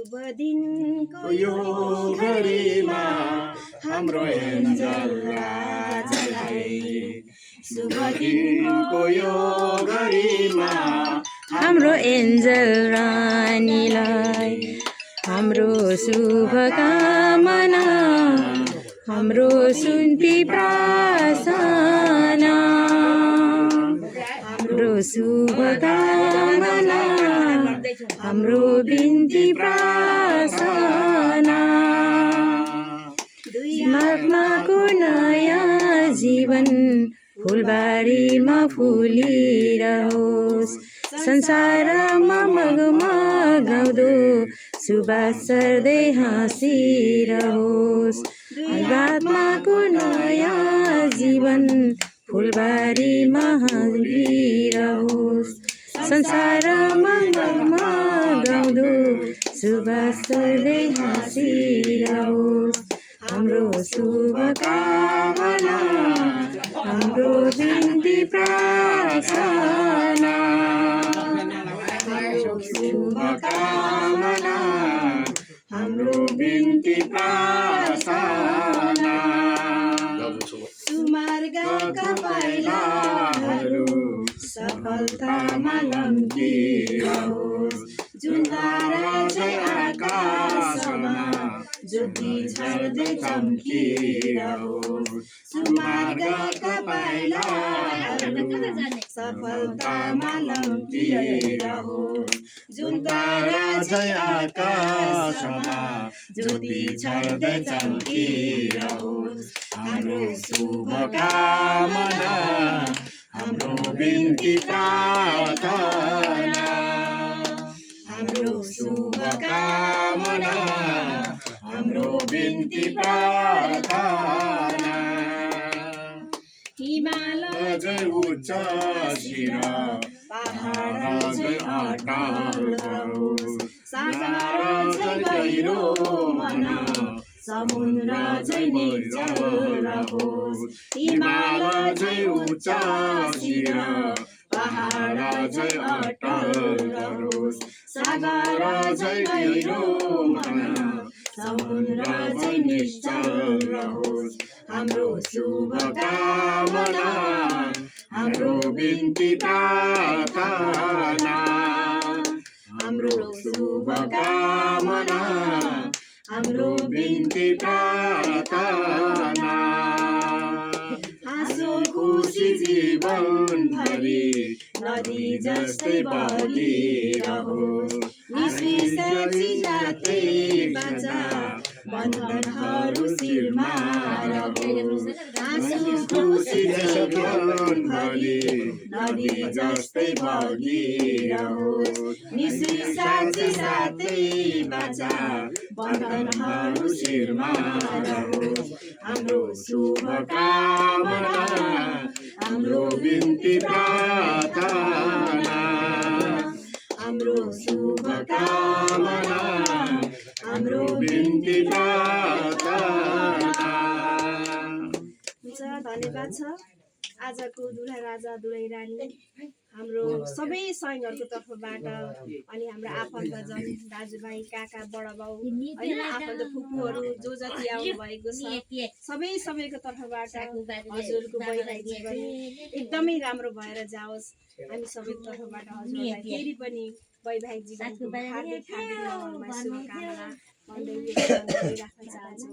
शुभ दिनको यो घडीमा हाम्रो एन्जल राजालाई शुभ दिनको यो घडीमा हाम्रो एन्जल रानीलाई हाम्रो शुभकामना हाम्रो सुन्ती प्रार्थना हाम्रो शुभकामना हाम्रो बिन्ती प्रार्थना माघमाको नयाँ जीवन फुलबारीमा फुलिरहोस् संसारमा मगमगाउँदो सुबास सर्दै हाँसिरहोस् आत्माको नयाँ जीवन फुलबारीमा फुलिरहोस् संसारमा मगमगाउँदो सुबास सर्दै हाँसिरहोस् हाम्रो शुभकामना हाम्रो बिन्ती प्रार्थना हाम्रो शुभकामना हाम्रो बिन्ती प्रार्थना सुमार्गका पाइलाहरू सफलतामा लम्किरहोस् जुन तारा चाहिँ आकाशमा ज्योति छर्दै चम्किरहोस् सुमार्गका पाइलाहरू सफलतामा लम्किरहोस् जुन तारा चाहिँ आकाशमा ज्योति छर्दै चम्किरहोस् हाम्रो शुभकामना हाम्रो बिन्ती प्रार्थना हाम्रो शुभकामना हाम्रो बिन्ती प्रार्थना हिमाल चाहिँ उच्च शिर पहाड चाहिँ अटल रहोस् सागर चाहिँ गहिरो मन समुद्र चाहिँ निर्जल रहोस् हिमाल चाहिँ उच्च शिर पहाड चाहिँ अटल रहोस् सागर चाहिँ गहिरो मन समुद्र चाहिँ निश्चल रहोस् हाम्रो शुभकामना हाम्रो बिन्ती प्रार्थना हाम्रो शुभकामना हाम्रो बिन्ती प्रार्थना हाँसो खुसी जीवनभरि नदी जस्तै बगिरहोस् निस्विसर्जी जातै बाचा बन्धनहरू शिरमा रहोस् हाँसो खुसी जीवनभरि नदी जस्तै बगिरहोस् निस्विसर्जी जातै बाचा बन्धनहरू शिरमा रहोस् हाम्रो शुभकामना हाम्रो बिन्ती प्रार्थना हाम्रो शुभकामना हाम्रो बिन्ती प्रार्थना हुन्छ धन्यवाद छ आजको दुलहा राजा दुलही रानी हाम्रो सबै सैनिकहरूको तर्फबाट अनि हाम्रो आफन्तजन दाजुभाइ काका बडाबाउ होइन आफन्त फुपूहरू जो जति आउनु भएको छ सबैको तर्फबाट हजुरको वैवाहिक जीवन एकदमै राम्रो भएर जाओस् हामी सबैको तर्फबाट हजुरलाई फेरि पनि वैवाहिक जीवनको हार्दिक शुभकामना भन्दै राख्न चाहन्छु।